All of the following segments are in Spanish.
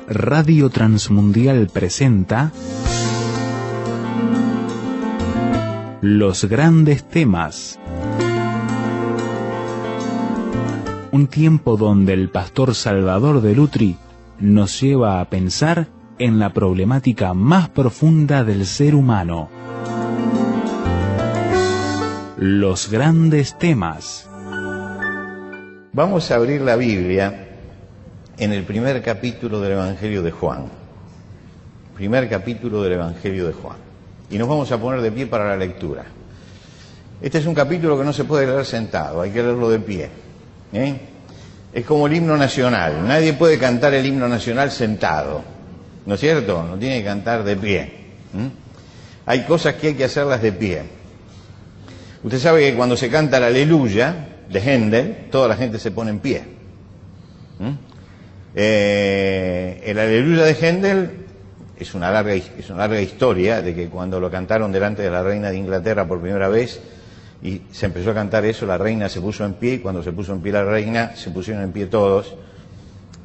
Radio Transmundial presenta Los Grandes Temas. Un tiempo donde el pastor Salvador de Lutri nos lleva a pensar en la problemática más profunda del ser humano. Los Grandes Temas. Vamos a abrir la Biblia en el primer capítulo del Evangelio de Juan. Primer capítulo del Evangelio de Juan. Y nos vamos a poner de pie para la lectura. Este es un capítulo que no se puede leer sentado, hay que leerlo de pie. Es como el himno nacional. Nadie puede cantar el himno nacional sentado, ¿no es cierto? No tiene que cantar de pie. Hay cosas que hay que hacerlas de pie. Usted sabe que cuando se canta la Aleluya de Händel, toda la gente se pone en pie. El Aleluya de Händel es una larga historia de que cuando lo cantaron delante de la reina de Inglaterra por primera vez y se empezó a cantar eso, la reina se puso en pie, y cuando se puso en pie la reina, se pusieron en pie todos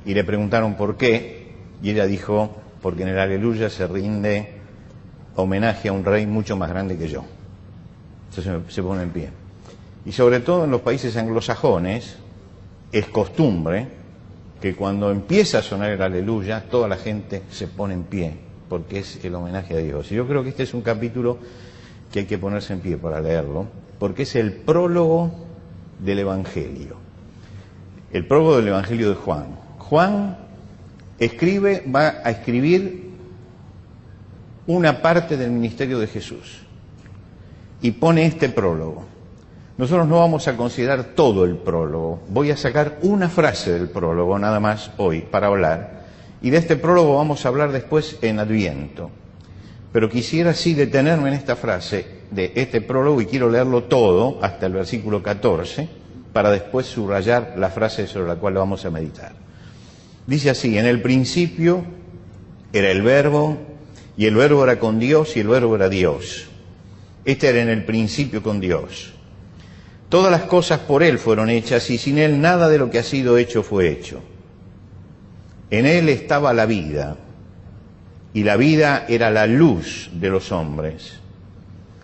y le preguntaron por qué, y ella dijo: porque en el Aleluya se rinde homenaje a un rey mucho más grande que yo. Entonces se pone en pie. Y sobre todo en los países anglosajones es costumbre que cuando empieza a sonar el Aleluya, toda la gente se pone en pie, porque es el homenaje a Dios. Y yo creo que este es un capítulo que hay que ponerse en pie para leerlo, porque es el prólogo del Evangelio. El prólogo del Evangelio de Juan. Juan va a escribir una parte del ministerio de Jesús y pone este prólogo. Nosotros no vamos a considerar todo el prólogo. Voy a sacar una frase del prólogo nada más hoy para hablar. Y de este prólogo vamos a hablar después en Adviento. Pero quisiera sí detenerme en esta frase de este prólogo y quiero leerlo todo hasta el versículo 14 para después subrayar la frase sobre la cual vamos a meditar. Dice así: en el principio era el Verbo y el Verbo era con Dios y el Verbo era Dios. Este era en el principio con Dios. Todas las cosas por Él fueron hechas y sin Él nada de lo que ha sido hecho fue hecho. En Él estaba la vida y la vida era la luz de los hombres.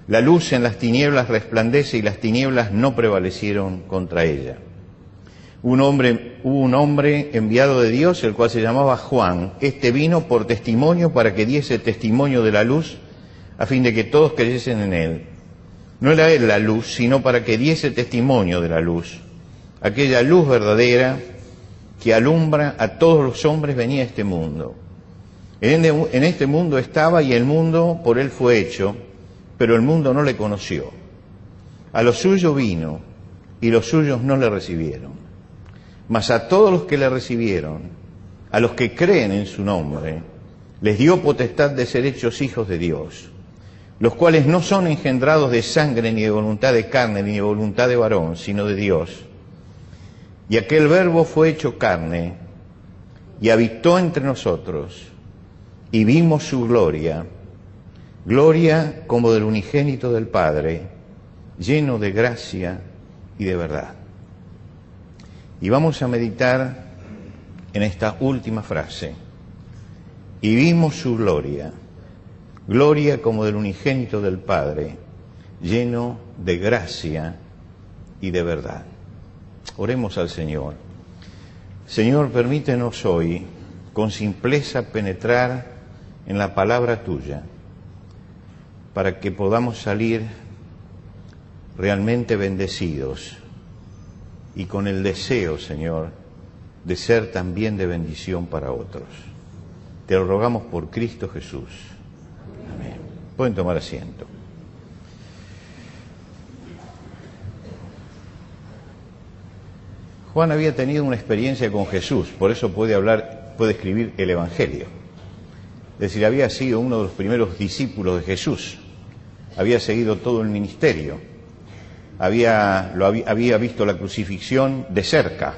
La luz en las tinieblas resplandece y las tinieblas no prevalecieron contra ella. Hubo un hombre enviado de Dios, el cual se llamaba Juan. Este vino por testimonio para que diese testimonio de la luz, a fin de que todos creyesen en Él. No era Él la luz, sino para que diese testimonio de la luz. Aquella luz verdadera que alumbra a todos los hombres venía a este mundo. En este mundo estaba y el mundo por Él fue hecho, pero el mundo no le conoció. A los suyos vino y los suyos no le recibieron. Mas a todos los que le recibieron, a los que creen en su nombre, les dio potestad de ser hechos hijos de Dios, los cuales no son engendrados de sangre, ni de voluntad de carne, ni de voluntad de varón, sino de Dios. Y aquel Verbo fue hecho carne, y habitó entre nosotros, y vimos su gloria, gloria como del unigénito del Padre, lleno de gracia y de verdad. Y vamos a meditar en esta última frase: y vimos su gloria, gloria como del unigénito del Padre, lleno de gracia y de verdad. Oremos al Señor. Señor, permítenos hoy con simpleza penetrar en la palabra tuya, para que podamos salir realmente bendecidos y con el deseo, Señor, de ser también de bendición para otros. Te lo rogamos por Cristo Jesús. Amén. Pueden tomar asiento. Juan había tenido una experiencia con Jesús, por eso puede escribir el Evangelio. Es decir, había sido uno de los primeros discípulos de Jesús. Había seguido todo el ministerio. Había visto la crucifixión de cerca.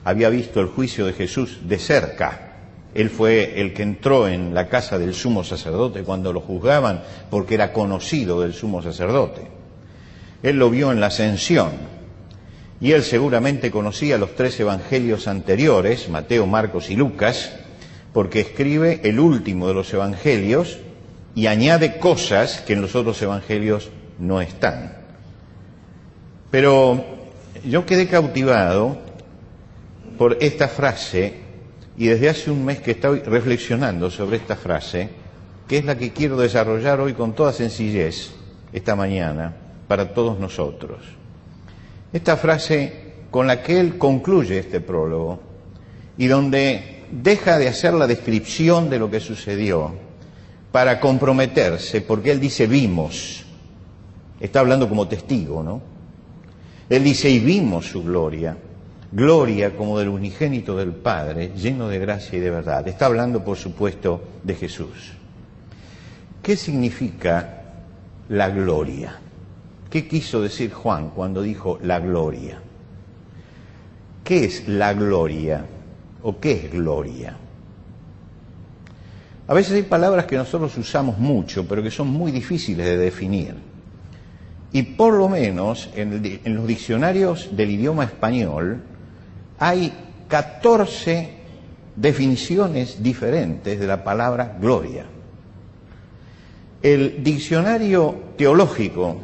Había visto el juicio de Jesús de cerca. Él fue el que entró en la casa del sumo sacerdote cuando lo juzgaban, porque era conocido del sumo sacerdote. Él lo vio en la ascensión. Y él seguramente conocía los 3 evangelios anteriores, Mateo, Marcos y Lucas, porque escribe el último de los evangelios y añade cosas que en los otros evangelios no están. Pero yo quedé cautivado por esta frase y desde hace un mes que estoy reflexionando sobre esta frase, que es la que quiero desarrollar hoy con toda sencillez, esta mañana, para todos nosotros. Esta frase con la que él concluye este prólogo y donde deja de hacer la descripción de lo que sucedió para comprometerse, porque él dice vimos, está hablando como testigo, ¿no? Él dice y vimos su gloria, gloria como del unigénito del Padre, lleno de gracia y de verdad. Está hablando, por supuesto, de Jesús. ¿Qué significa la gloria? ¿Qué quiso decir Juan cuando dijo la gloria? ¿Qué es la gloria? ¿O qué es gloria? A veces hay palabras que nosotros usamos mucho, pero que son muy difíciles de definir. Y por lo menos en los diccionarios del idioma español hay 14 definiciones diferentes de la palabra gloria. El diccionario teológico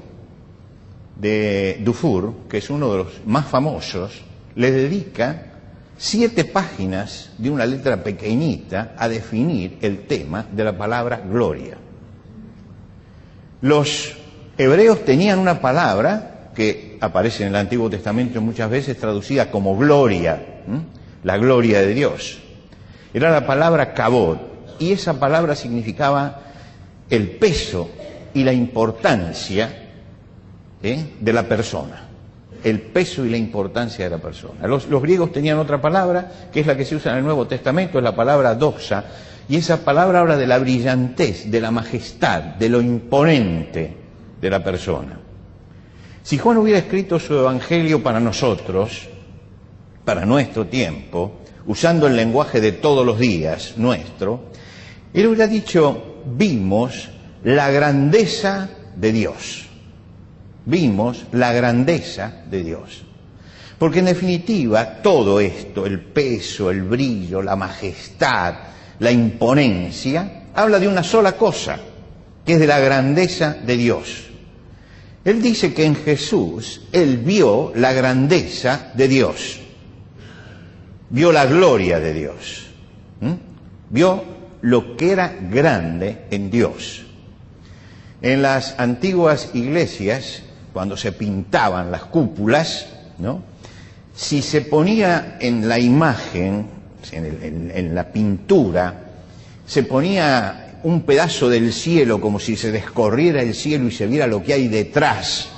de Dufour, que es uno de los más famosos, le dedica 7 páginas de una letra pequeñita a definir el tema de la palabra gloria. Los hebreos tenían una palabra que aparece en el Antiguo Testamento muchas veces traducida como gloria, la gloria de Dios. Era la palabra kabod, y esa palabra significaba el peso y la importancia de la persona. El peso y la importancia de la persona. Los griegos tenían otra palabra, que es la que se usa en el Nuevo Testamento, es la palabra doxa, y esa palabra habla de la brillantez, de la majestad, de lo imponente de la persona. Si Juan hubiera escrito su evangelio para nosotros, para nuestro tiempo, usando el lenguaje de todos los días nuestro, él hubiera dicho, vimos la grandeza de Dios. Vimos la grandeza de Dios. Porque en definitiva todo esto, el peso, el brillo, la majestad, la imponencia, habla de una sola cosa, que es de la grandeza de Dios. Él dice que en Jesús él vio la grandeza de Dios, vio la gloria de Dios, vio lo que era grande en Dios. En las antiguas iglesias, cuando se pintaban las cúpulas, ¿no?, si se ponía en la imagen, en la pintura, se ponía un pedazo del cielo como si se descorriera el cielo y se viera lo que hay detrás.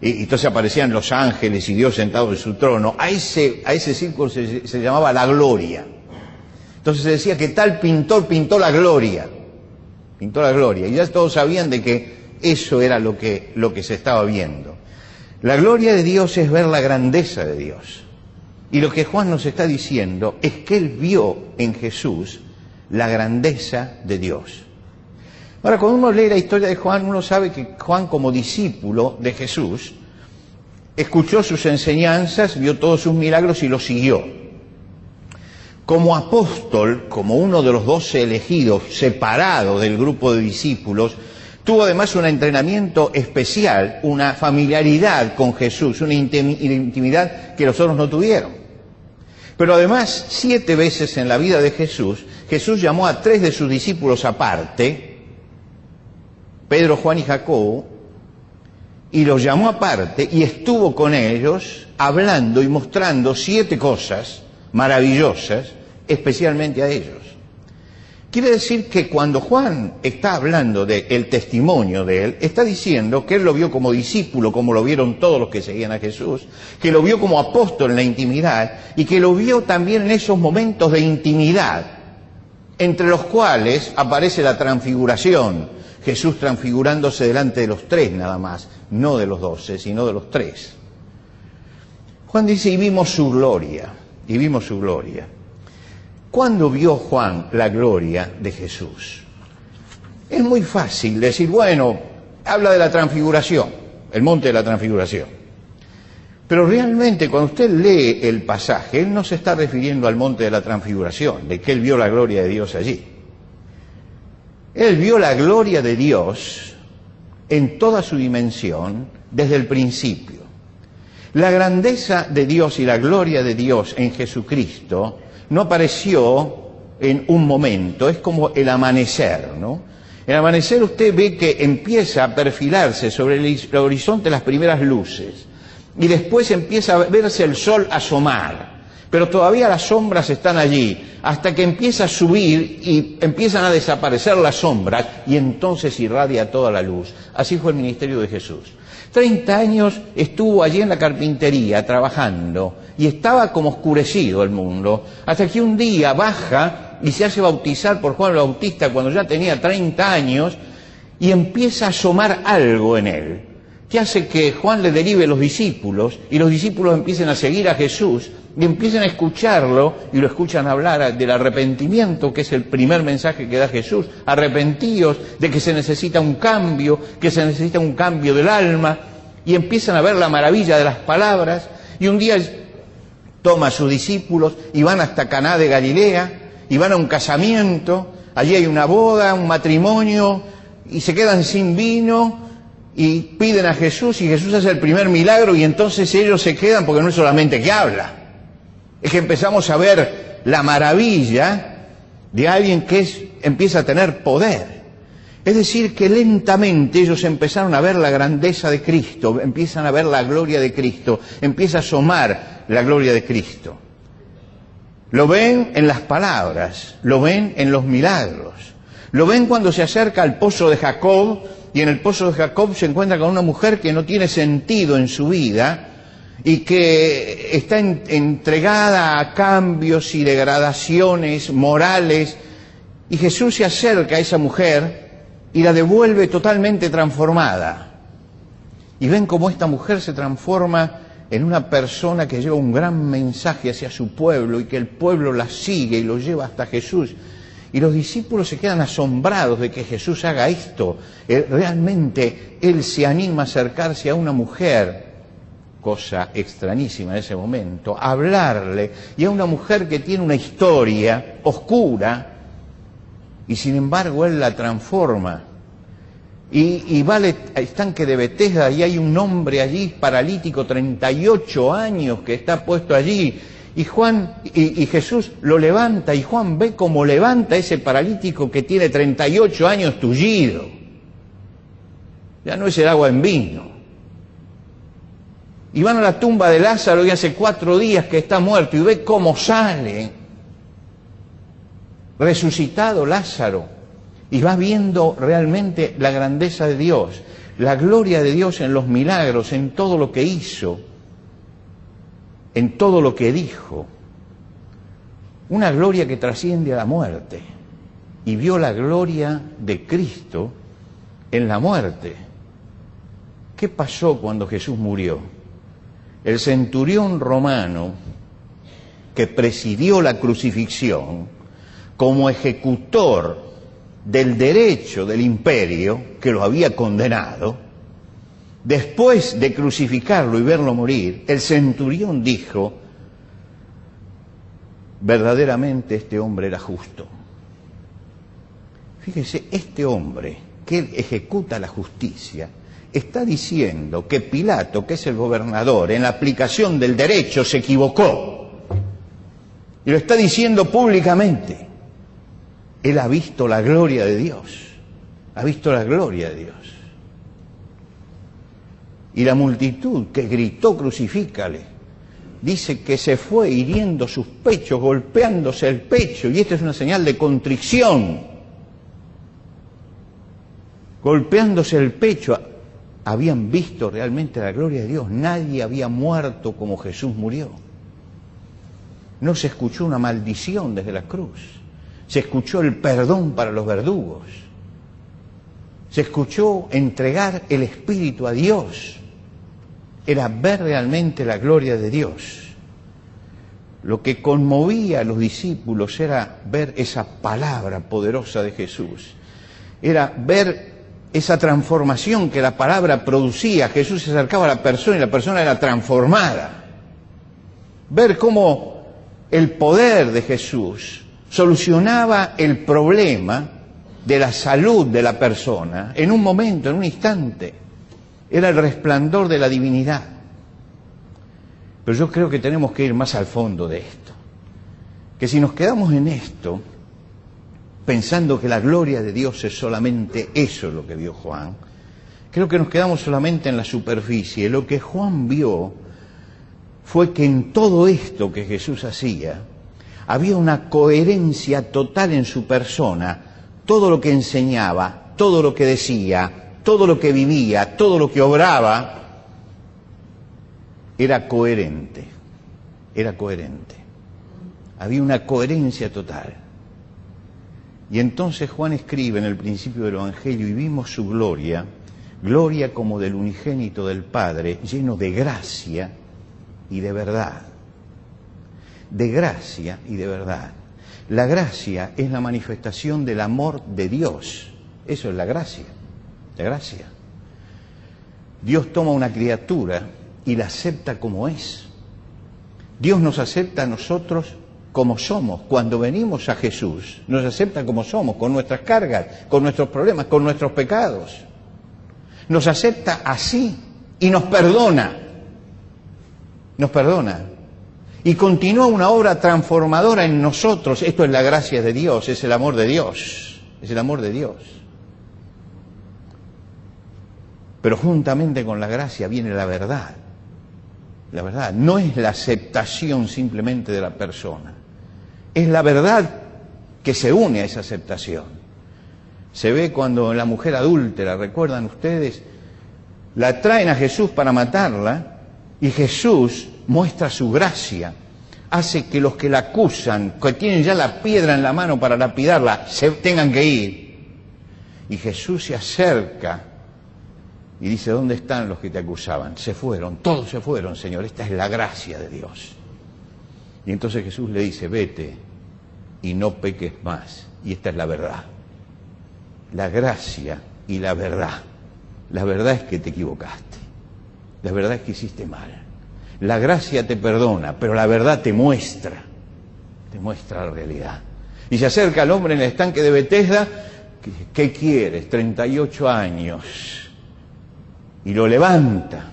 Y entonces aparecían los ángeles y Dios sentado en su trono. A ese círculo se llamaba la gloria. Entonces se decía que tal pintor pintó la gloria. Pintó la gloria. Y ya todos sabían de que eso era lo que se estaba viendo. La gloria de Dios es ver la grandeza de Dios. Y lo que Juan nos está diciendo es que él vio en Jesús la grandeza de Dios. Ahora, cuando uno lee la historia de Juan, uno sabe que Juan, como discípulo de Jesús, escuchó sus enseñanzas, vio todos sus milagros y los siguió. Como apóstol, como uno de los 12 elegidos, separado del grupo de discípulos, tuvo además un entrenamiento especial, una familiaridad con Jesús, una intimidad que los otros no tuvieron. Pero además, 7 veces en la vida de Jesús, Jesús llamó a 3 de sus discípulos aparte, Pedro, Juan y Jacobo, y los llamó aparte y estuvo con ellos hablando y mostrando 7 cosas maravillosas, especialmente a ellos. Quiere decir que cuando Juan está hablando del testimonio de él, está diciendo que él lo vio como discípulo, como lo vieron todos los que seguían a Jesús, que lo vio como apóstol en la intimidad y que lo vio también en esos momentos de intimidad, entre los cuales aparece la transfiguración, Jesús transfigurándose delante de los 3 nada más, no de los 12, sino de los 3. Juan dice, y vimos su gloria, y vimos su gloria. ¿Cuándo vio Juan la gloria de Jesús? Es muy fácil decir, bueno, habla de la transfiguración, el monte de la transfiguración. Pero realmente cuando usted lee el pasaje, él no se está refiriendo al monte de la transfiguración, de que él vio la gloria de Dios allí. Él vio la gloria de Dios en toda su dimensión desde el principio. La grandeza de Dios y la gloria de Dios en Jesucristo no apareció en un momento, es como el amanecer, ¿no? El amanecer usted ve que empieza a perfilarse sobre el horizonte las primeras luces y después empieza a verse el sol asomar, pero todavía las sombras están allí, hasta que empieza a subir y empiezan a desaparecer las sombras y entonces irradia toda la luz. Así fue el ministerio de Jesús. 30 años estuvo allí en la carpintería trabajando y estaba como oscurecido el mundo, hasta que un día baja y se hace bautizar por Juan el Bautista cuando ya tenía 30 años y empieza a asomar algo en él, que hace que Juan le derive los discípulos y los discípulos empiecen a seguir a Jesús y empiezan a escucharlo y lo escuchan hablar del arrepentimiento, que es el primer mensaje que da Jesús. Arrepentíos de que se necesita un cambio, que se necesita un cambio del alma, y empiezan a ver la maravilla de las palabras. Y un día toma a sus discípulos y van hasta Caná de Galilea y van a un casamiento, allí hay una boda, un matrimonio, y se quedan sin vino y piden a Jesús y Jesús hace el primer milagro y entonces ellos se quedan, porque no es solamente que habla, es que empezamos a ver la maravilla de alguien que empieza a tener poder. Es decir, que lentamente ellos empezaron a ver la grandeza de Cristo, empiezan a ver la gloria de Cristo, empieza a asomar la gloria de Cristo. Lo ven en las palabras, lo ven en los milagros, lo ven cuando se acerca al pozo de Jacob y en el pozo de Jacob se encuentra con una mujer que no tiene sentido en su vida y que está entregada a cambios y degradaciones morales, y Jesús se acerca a esa mujer y la devuelve totalmente transformada. Y ven cómo esta mujer se transforma en una persona que lleva un gran mensaje hacia su pueblo y que el pueblo la sigue y lo lleva hasta Jesús. Y los discípulos se quedan asombrados de que Jesús haga esto. Realmente Él se anima a acercarse a una mujer, cosa extrañísima en ese momento, a hablarle, y a una mujer que tiene una historia oscura, y sin embargo Él la transforma. Y va al estanque de Betesda y hay un hombre allí paralítico, 38 años, que está puesto allí. Y Jesús lo levanta, y Juan ve cómo levanta ese paralítico que tiene 38 años tullido. Ya no es el agua en vino. Y van a la tumba de Lázaro y hace 4 días que está muerto, y ve cómo sale resucitado Lázaro. Y va viendo realmente la grandeza de Dios, la gloria de Dios en los milagros, en todo lo que hizo, en todo lo que dijo. Una gloria que trasciende a la muerte. Y vio la gloria de Cristo en la muerte. ¿Qué pasó cuando Jesús murió? El centurión romano que presidió la crucifixión como ejecutor del derecho del imperio que lo había condenado, después de crucificarlo y verlo morir, el centurión dijo: verdaderamente este hombre era justo. Fíjese, este hombre que ejecuta la justicia está diciendo que Pilato, que es el gobernador, en la aplicación del derecho se equivocó. Y lo está diciendo públicamente. Él ha visto la gloria de Dios. Ha visto la gloria de Dios. Y la multitud que gritó crucifícale, dice que se fue hiriendo sus pechos, golpeándose el pecho, y esto es una señal de contrición. Golpeándose el pecho, habían visto realmente la gloria de Dios. Nadie había muerto como Jesús murió. No se escuchó una maldición desde la cruz. Se escuchó el perdón para los verdugos. Se escuchó entregar el Espíritu a Dios. Era ver realmente la gloria de Dios. Lo que conmovía a los discípulos era ver esa palabra poderosa de Jesús. Era ver esa transformación que la palabra producía. Jesús se acercaba a la persona y la persona era transformada. Ver cómo el poder de Jesús solucionaba el problema de la salud de la persona en un momento, en un instante. Era el resplandor de la divinidad. Pero yo creo que tenemos que ir más al fondo de esto. Que si nos quedamos en esto, pensando que la gloria de Dios es solamente eso lo que vio Juan, creo que nos quedamos solamente en la superficie. Lo que Juan vio fue que en todo esto que Jesús hacía, había una coherencia total en su persona. Todo lo que enseñaba, todo lo que decía, todo lo que vivía, todo lo que obraba, era coherente. Era coherente. Había una coherencia total. Y entonces Juan escribe en el principio del Evangelio: y vimos su gloria, gloria como del unigénito del Padre, lleno de gracia y de verdad. De gracia y de verdad. La gracia es la manifestación del amor de Dios. Eso es la gracia. La gracia. Dios toma una criatura y la acepta como es. Dios nos acepta a nosotros como somos. Cuando venimos a Jesús, nos acepta como somos, con nuestras cargas, con nuestros problemas, con nuestros pecados. Nos acepta así y nos perdona. Nos perdona. Y continúa una obra transformadora en nosotros. Esto es la gracia de Dios, es el amor de Dios. Es el amor de Dios. Pero juntamente con la gracia viene la verdad. La verdad no es la aceptación simplemente de la persona. Es la verdad que se une a esa aceptación. Se ve cuando la mujer adúltera, ¿recuerdan ustedes? La traen a Jesús para matarla y Jesús muestra su gracia. Hace que los que la acusan, que tienen ya la piedra en la mano para lapidarla, se tengan que ir. Y Jesús se acerca y dice: ¿dónde están los que te acusaban? Se fueron, todos se fueron, Señor. Esta es la gracia de Dios. Y entonces Jesús le dice: vete y no peques más. Y esta es la verdad. La gracia y la verdad. La verdad es que te equivocaste. La verdad es que hiciste mal. La gracia te perdona, pero la verdad te muestra la realidad. Y se acerca al hombre en el estanque de Betesda. ¿Qué quieres? 38 años. Y lo levanta.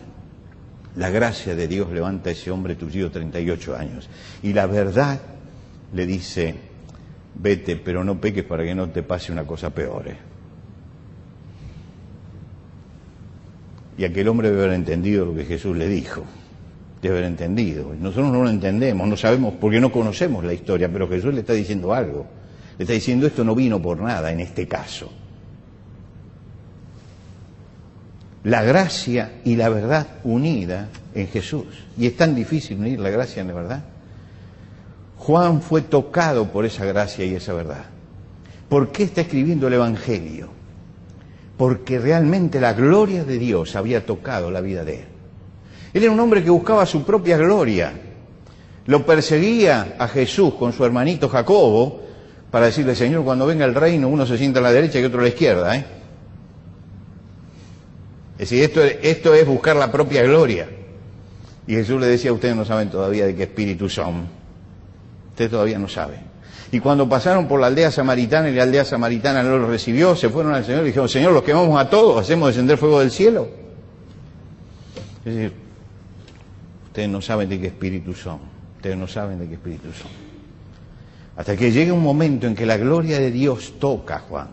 La gracia de Dios levanta a ese hombre tullido 38 años. Y la verdad le dice: vete, pero no peques para que no te pase una cosa peor. Y aquel hombre debe haber entendido lo que Jesús le dijo. Debe haber entendido. Nosotros no lo entendemos, no sabemos porque no conocemos la historia, pero Jesús le está diciendo algo. Le está diciendo: esto no vino por nada en este caso. La gracia y la verdad unida en Jesús. Y es tan difícil unir la gracia y la verdad. Juan fue tocado por esa gracia y esa verdad. ¿Por qué está escribiendo el Evangelio? Porque realmente la gloria de Dios había tocado la vida de él. Él era un hombre que buscaba su propia gloria. Lo perseguía a Jesús con su hermanito Jacobo para decirle: Señor, cuando venga el reino, uno se sienta a la derecha y otro a la izquierda. Es decir, esto es buscar la propia gloria. Y Jesús le decía: ustedes no saben todavía de qué espíritu son. Ustedes todavía no saben. Y cuando pasaron por la aldea samaritana y la aldea samaritana no los recibió, se fueron al Señor y dijeron: Señor, los quemamos a todos, hacemos descender fuego del cielo. Es decir, ustedes no saben de qué espíritu son. Ustedes no saben de qué espíritu son. Hasta que llega un momento en que la gloria de Dios toca a Juan.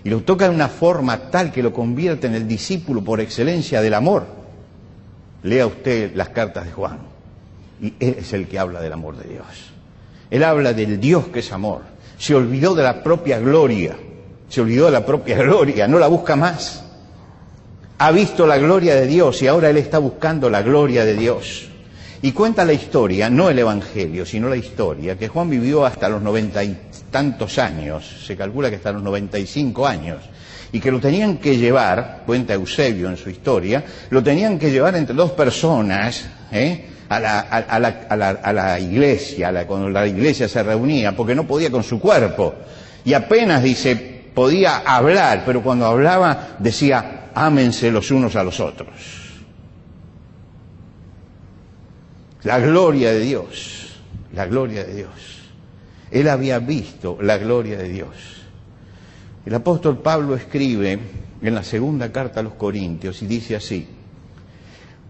Y lo toca de una forma tal que lo convierte en el discípulo por excelencia del amor. Lea usted las cartas de Juan. Y él es el que habla del amor de Dios. Él habla del Dios que es amor. Se olvidó de la propia gloria. Se olvidó de la propia gloria. No la busca más. Ha visto la gloria de Dios y ahora él está buscando la gloria de Dios. Y cuenta la historia, no el Evangelio, sino la historia, que Juan vivió hasta los 90 y tantos años, se calcula que hasta los 95 años, y que lo tenían que llevar, cuenta Eusebio en su historia, lo tenían que llevar entre dos personas a la iglesia, cuando la iglesia se reunía, porque no podía con su cuerpo. Y apenas, dice, podía hablar, pero cuando hablaba decía, ámense los unos a los otros. La gloria de Dios, la gloria de Dios. Él había visto la gloria de Dios. El apóstol Pablo escribe en la segunda carta a los Corintios y dice así: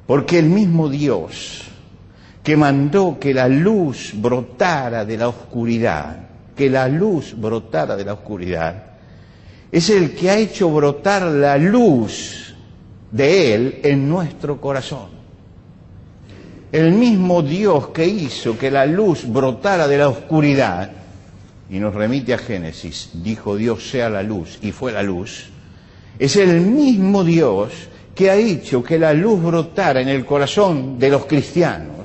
porque el mismo Dios que mandó que la luz brotara de la oscuridad, es el que ha hecho brotar la luz de Él en nuestro corazón. El mismo Dios que hizo que la luz brotara de la oscuridad, y nos remite a Génesis, dijo Dios sea la luz, y fue la luz, es el mismo Dios que ha hecho que la luz brotara en el corazón de los cristianos,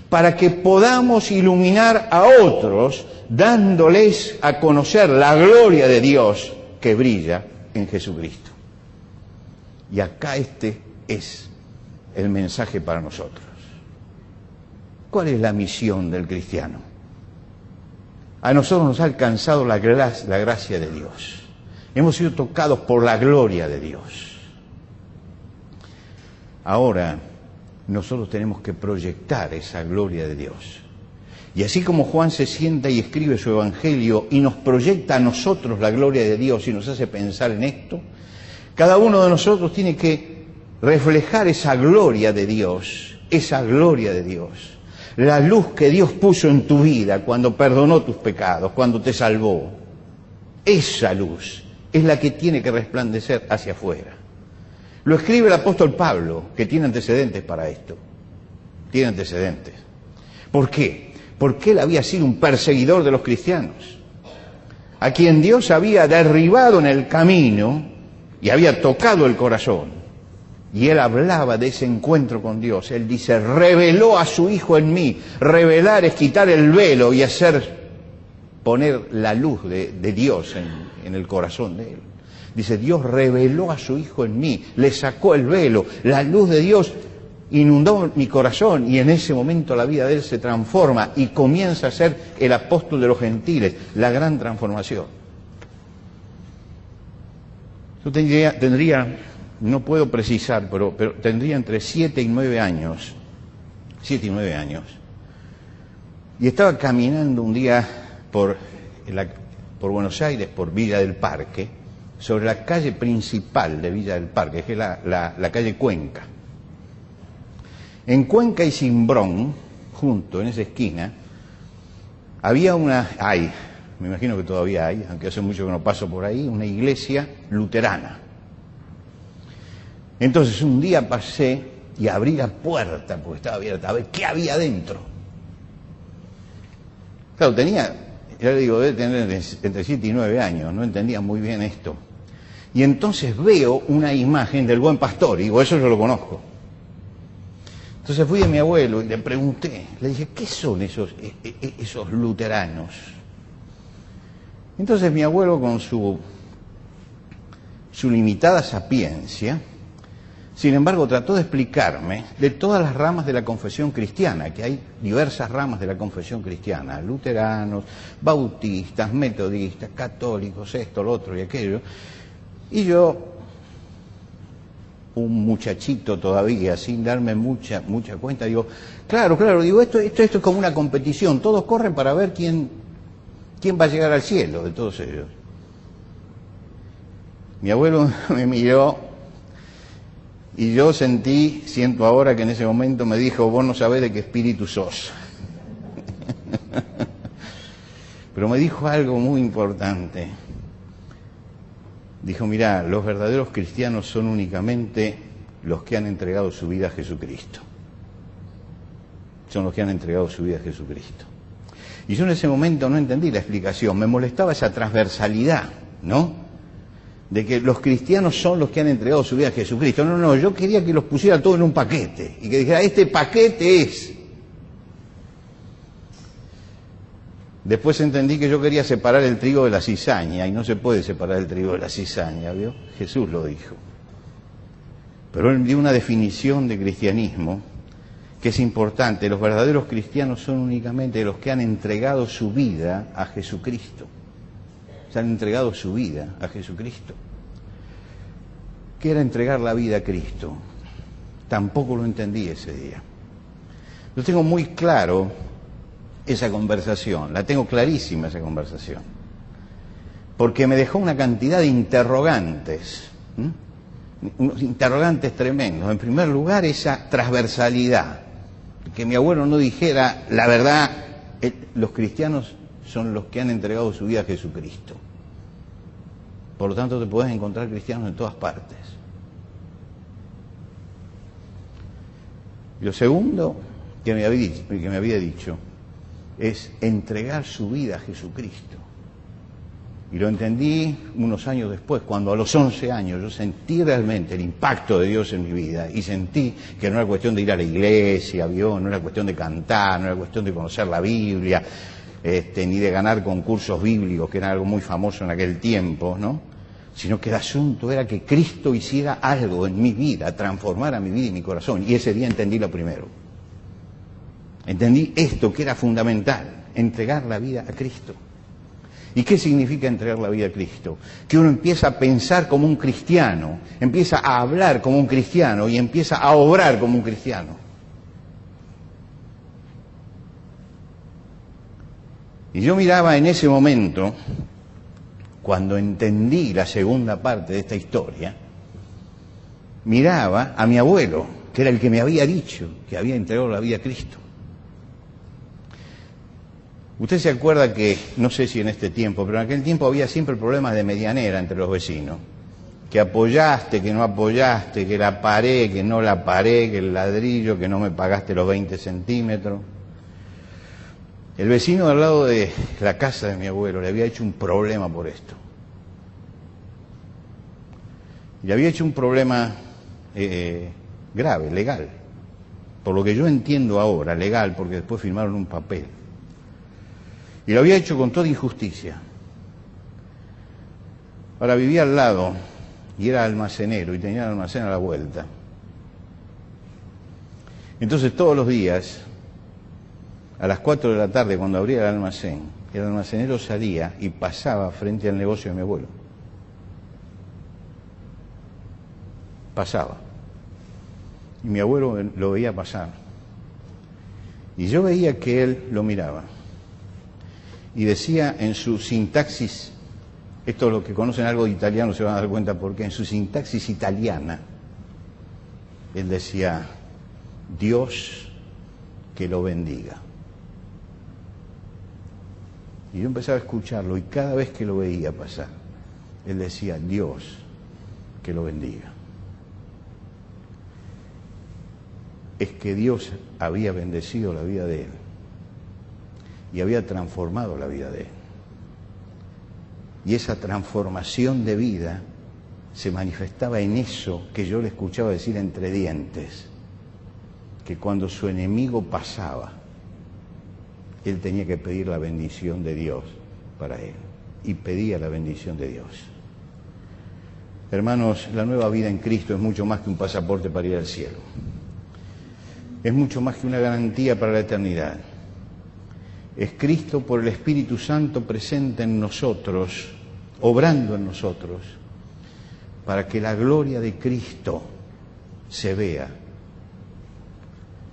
para que podamos iluminar a otros, dándoles a conocer la gloria de Dios que brilla en Jesucristo. Y acá este es el mensaje para nosotros. ¿Cuál es la misión del cristiano? A nosotros nos ha alcanzado la gracia de Dios. Hemos sido tocados por la gloria de Dios. Ahora, nosotros tenemos que proyectar esa gloria de Dios. Y así como Juan se sienta y escribe su evangelio y nos proyecta a nosotros la gloria de Dios y nos hace pensar en esto, cada uno de nosotros tiene que reflejar esa gloria de Dios, la luz que Dios puso en tu vida cuando perdonó tus pecados, cuando te salvó. Esa luz es la que tiene que resplandecer hacia afuera. Lo escribe el apóstol Pablo, que tiene antecedentes para esto. Tiene antecedentes. ¿Por qué? Porque él había sido un perseguidor de los cristianos, a quien Dios había derribado en el camino y había tocado el corazón. Y él hablaba de ese encuentro con Dios. Él dice, reveló a su Hijo en mí. Revelar es quitar el velo y poner la luz de Dios en el corazón de él. Dice, Dios reveló a su Hijo en mí, le sacó el velo, la luz de Dios inundó mi corazón y en ese momento la vida de él se transforma y comienza a ser el apóstol de los gentiles, la gran transformación. Yo tendría, no puedo precisar, pero tendría entre 7 y 9 años, y estaba caminando un día por Buenos Aires, por Villa del Parque, sobre la calle principal de Villa del Parque, que es la calle Cuenca. En Cuenca y Cimbrón, junto en esa esquina, había me imagino que todavía hay, aunque hace mucho que no paso por ahí, una iglesia luterana. Entonces un día pasé y abrí la puerta, porque estaba abierta, a ver qué había dentro. Claro, ya le digo, debe tener entre 7 y 9 años, no entendía muy bien esto. Y entonces veo una imagen del Buen Pastor, y digo, eso yo lo conozco. Entonces fui a mi abuelo y le pregunté, le dije, ¿qué son esos luteranos? Entonces mi abuelo, con su limitada sapiencia, sin embargo trató de explicarme de todas las ramas de la confesión cristiana, que hay diversas ramas de la confesión cristiana, luteranos, bautistas, metodistas, católicos, esto, lo otro y aquello. Y yo, un muchachito todavía, sin darme mucha cuenta, digo, claro, digo, esto es como una competición, todos corren para ver quién va a llegar al cielo de todos ellos. Mi abuelo me miró y yo siento ahora que en ese momento me dijo, vos no sabés de qué espíritu sos. Pero me dijo algo muy importante. Dijo, mirá, los verdaderos cristianos son únicamente los que han entregado su vida a Jesucristo. Son los que han entregado su vida a Jesucristo. Y yo en ese momento no entendí la explicación, me molestaba esa transversalidad, ¿no? De que los cristianos son los que han entregado su vida a Jesucristo. No, yo quería que los pusiera todo en un paquete y que dijera, este paquete es. Después entendí que yo quería separar el trigo de la cizaña y no se puede separar el trigo de la cizaña, ¿vio? Jesús lo dijo. Pero él dio una definición de cristianismo que es importante. Los verdaderos cristianos son únicamente los que han entregado su vida a Jesucristo. se han entregado su vida a Jesucristo. ¿Qué era entregar la vida a Cristo? Tampoco lo entendí ese día. Yo tengo muy claro esa conversación, la tengo clarísima esa conversación, porque me dejó una cantidad de interrogantes, unos interrogantes tremendos. En primer lugar, esa transversalidad, que mi abuelo no dijera la verdad, los cristianos son los que han entregado su vida a Jesucristo. Por lo tanto, te puedes encontrar cristianos en todas partes. Y lo segundo que me había dicho es entregar su vida a Jesucristo. Y lo entendí unos años después, cuando a los 11 años yo sentí realmente el impacto de Dios en mi vida y sentí que no era cuestión de ir a la iglesia, no era cuestión de cantar, no era cuestión de conocer la Biblia, ni de ganar concursos bíblicos, que era algo muy famoso en aquel tiempo, ¿no? Sino que el asunto era que Cristo hiciera algo en mi vida, transformara mi vida y mi corazón. Y ese día entendí lo primero. Entendí esto que era fundamental, entregar la vida a Cristo. ¿Y qué significa entregar la vida a Cristo? Que uno empieza a pensar como un cristiano, empieza a hablar como un cristiano y empieza a obrar como un cristiano. Y yo miraba en ese momento, cuando entendí la segunda parte de esta historia, miraba a mi abuelo, que era el que me había dicho que había entregado la vida a Cristo. Usted se acuerda que, no sé si en este tiempo, pero en aquel tiempo había siempre problemas de medianera entre los vecinos. Que apoyaste, que no apoyaste, que la paré, que no la paré, que el ladrillo, que no me pagaste los 20 centímetros. El vecino al lado de la casa de mi abuelo le había hecho un problema por esto. Le había hecho un problema grave, legal. Por lo que yo entiendo ahora, legal, porque después firmaron un papel. Y lo había hecho con toda injusticia. Ahora vivía al lado y era almacenero y tenía el almacén a la vuelta. Entonces todos los días, a las 4 de la tarde, cuando abría el almacenero salía y pasaba frente al negocio de mi abuelo. Pasaba. Y mi abuelo lo veía pasar. Y yo veía que él lo miraba. Y decía en su sintaxis, esto los que conocen algo de italiano se van a dar cuenta porque en su sintaxis italiana, él decía, Dios que lo bendiga. Y yo empezaba a escucharlo y cada vez que lo veía pasar, él decía, Dios que lo bendiga. Es que Dios había bendecido la vida de él y había transformado la vida de él. Y esa transformación de vida se manifestaba en eso que yo le escuchaba decir entre dientes, que cuando su enemigo pasaba, él tenía que pedir la bendición de Dios para él, y pedía la bendición de Dios. Hermanos, la nueva vida en Cristo es mucho más que un pasaporte para ir al cielo. Es mucho más que una garantía para la eternidad. Es Cristo por el Espíritu Santo presente en nosotros, obrando en nosotros, para que la gloria de Cristo se vea.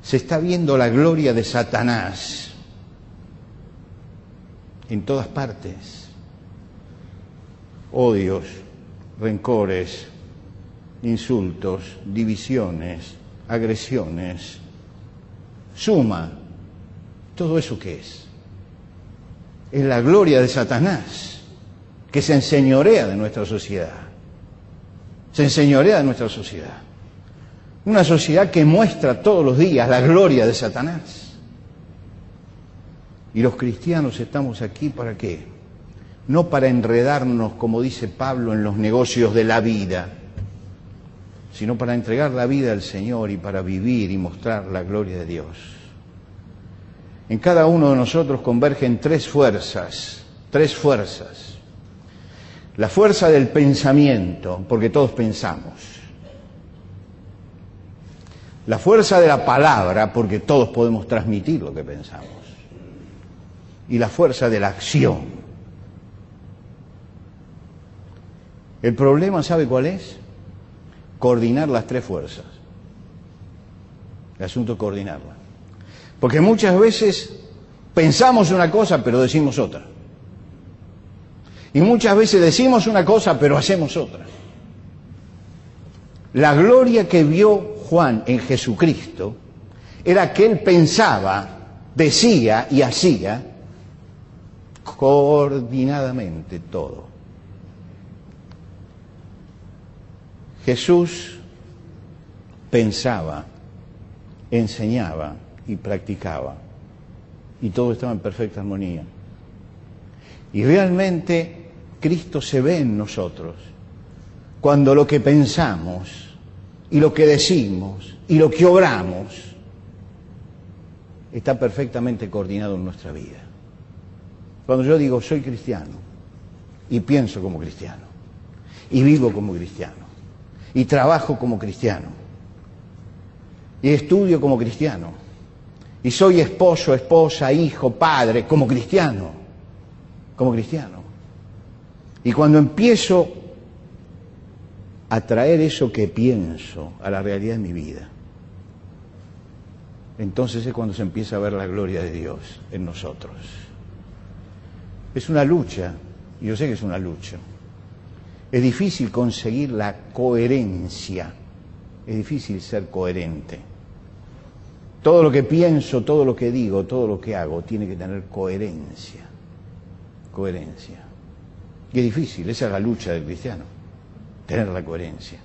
Se está viendo la gloria de Satanás en todas partes. Odios, rencores, insultos, divisiones, agresiones, suma, todo eso ¿qué es? Es la gloria de Satanás, que se enseñorea de nuestra sociedad. Se enseñorea de nuestra sociedad. Una sociedad que muestra todos los días la gloria de Satanás. Y los cristianos estamos aquí ¿para qué? No para enredarnos, como dice Pablo, en los negocios de la vida, sino para entregar la vida al Señor y para vivir y mostrar la gloria de Dios. En cada uno de nosotros convergen tres fuerzas. La fuerza del pensamiento, porque todos pensamos. La fuerza de la palabra, porque todos podemos transmitir lo que pensamos. Y la fuerza de la acción. El problema, ¿sabe cuál es? Coordinar las tres fuerzas. El asunto es coordinarla. Porque muchas veces pensamos una cosa pero decimos otra. Y muchas veces decimos una cosa pero hacemos otra. La gloria que vio Juan en Jesucristo era que él pensaba, decía y hacía coordinadamente todo. Jesús pensaba, enseñaba y practicaba, y todo estaba en perfecta armonía. Y realmente Cristo se ve en nosotros cuando lo que pensamos y lo que decimos y lo que obramos está perfectamente coordinado en nuestra vida. Cuando yo digo soy cristiano y pienso como cristiano y vivo como cristiano y trabajo como cristiano y estudio como cristiano y soy esposo, esposa, hijo, padre como cristiano, y cuando empiezo a traer eso que pienso a la realidad de mi vida, entonces es cuando se empieza a ver la gloria de Dios en nosotros. Es una lucha, y yo sé que es una lucha. Es difícil conseguir la coherencia, es difícil ser coherente. Todo lo que pienso, todo lo que digo, todo lo que hago tiene que tener coherencia. Coherencia. Y es difícil, esa es la lucha del cristiano, tener la coherencia.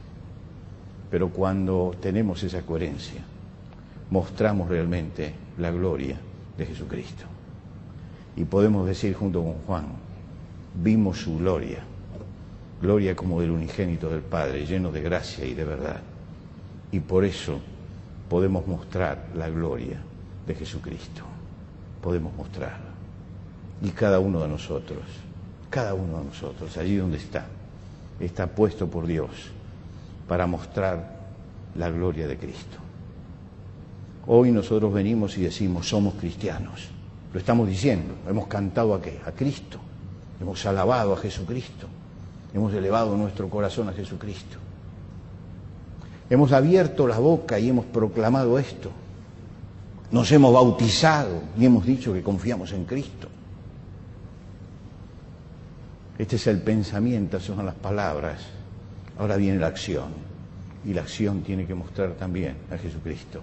Pero cuando tenemos esa coherencia, mostramos realmente la gloria de Jesucristo. Y podemos decir junto con Juan, vimos su gloria, gloria como del unigénito del Padre, lleno de gracia y de verdad. Y por eso podemos mostrar la gloria de Jesucristo. Podemos mostrarla. Y cada uno de nosotros, allí donde está puesto por Dios para mostrar la gloria de Cristo. Hoy nosotros venimos y decimos, somos cristianos. Lo estamos diciendo, hemos cantado ¿a qué? A Cristo. Hemos alabado a Jesucristo. Hemos elevado nuestro corazón a Jesucristo. Hemos abierto la boca y hemos proclamado esto. Nos hemos bautizado y hemos dicho que confiamos en Cristo. Este es el pensamiento, esas son las palabras. Ahora viene la acción. Y la acción tiene que mostrar también a Jesucristo.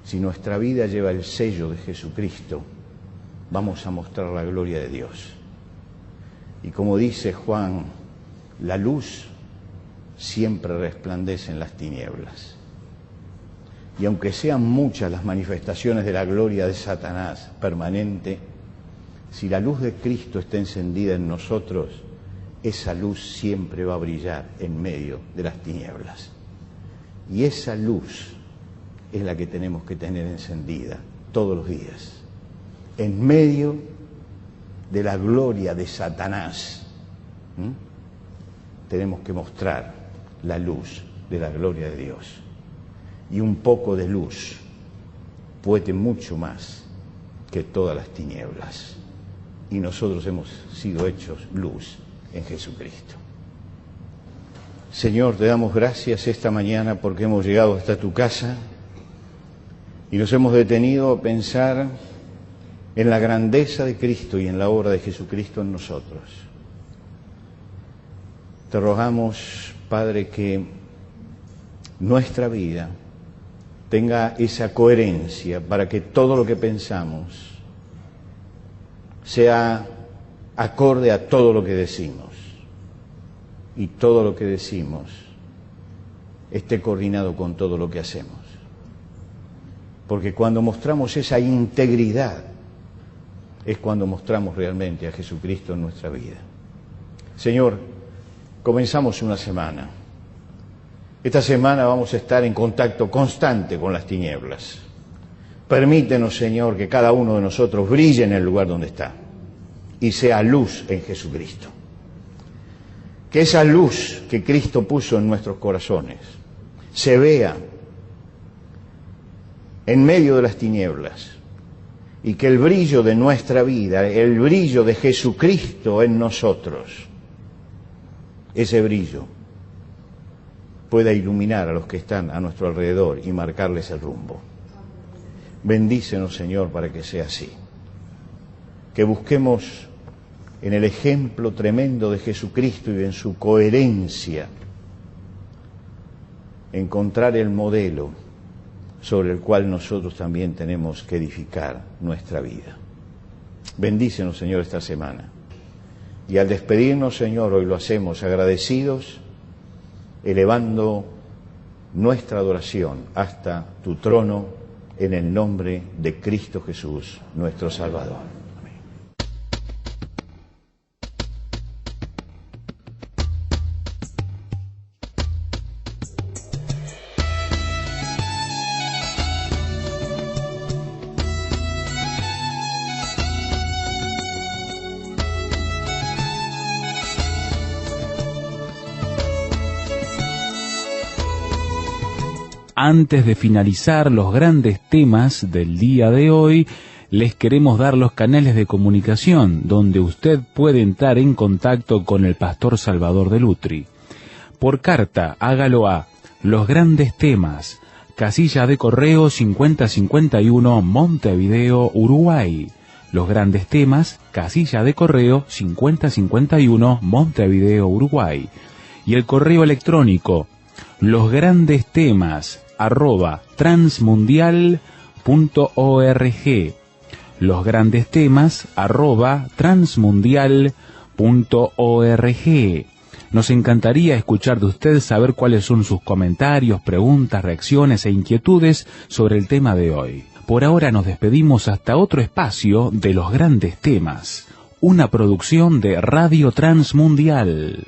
Si nuestra vida lleva el sello de Jesucristo, vamos a mostrar la gloria de Dios. Y como dice Juan, la luz siempre resplandece en las tinieblas. Y aunque sean muchas las manifestaciones de la gloria de Satanás permanente, si la luz de Cristo está encendida en nosotros, esa luz siempre va a brillar en medio de las tinieblas. Y esa luz es la que tenemos que tener encendida todos los días, en medio de la gloria de Satanás. Tenemos que mostrar la luz de la gloria de Dios. Y un poco de luz puede mucho más que todas las tinieblas. Y nosotros hemos sido hechos luz en Jesucristo. Señor, te damos gracias esta mañana porque hemos llegado hasta tu casa y nos hemos detenido a pensar en la grandeza de Cristo y en la obra de Jesucristo en nosotros. Te rogamos, Padre, que nuestra vida tenga esa coherencia para que todo lo que pensamos sea acorde a todo lo que decimos y todo lo que decimos esté coordinado con todo lo que hacemos. Porque cuando mostramos esa integridad es cuando mostramos realmente a Jesucristo en nuestra vida. Señor, comenzamos una semana. Esta semana vamos a estar en contacto constante con las tinieblas. Permítenos, Señor, que cada uno de nosotros brille en el lugar donde está y sea luz en Jesucristo. Que esa luz que Cristo puso en nuestros corazones se vea en medio de las tinieblas y que el brillo de nuestra vida, el brillo de Jesucristo en nosotros, ese brillo pueda iluminar a los que están a nuestro alrededor y marcarles el rumbo. Bendícenos, Señor, para que sea así. Que busquemos en el ejemplo tremendo de Jesucristo y en su coherencia encontrar el modelo sobre el cual nosotros también tenemos que edificar nuestra vida. Bendícenos, Señor, esta semana. Y al despedirnos, Señor, hoy lo hacemos agradecidos, elevando nuestra adoración hasta tu trono en el nombre de Cristo Jesús, nuestro Salvador. Antes de finalizar los grandes temas del día de hoy, les queremos dar los canales de comunicación donde usted puede entrar en contacto con el pastor Salvador de Lutri. Por carta, hágalo a Los Grandes Temas, casilla de correo 5051, Montevideo, Uruguay. Los Grandes Temas, casilla de correo 5051, Montevideo, Uruguay. Y el correo electrónico losgrandestemas@transmundial.org. losgrandestemas@transmundial.org. Nos encantaría escuchar de usted, saber cuáles son sus comentarios, preguntas, reacciones e inquietudes sobre el tema de hoy. Por ahora nos despedimos hasta otro espacio de Los Grandes Temas, una producción de Radio Transmundial.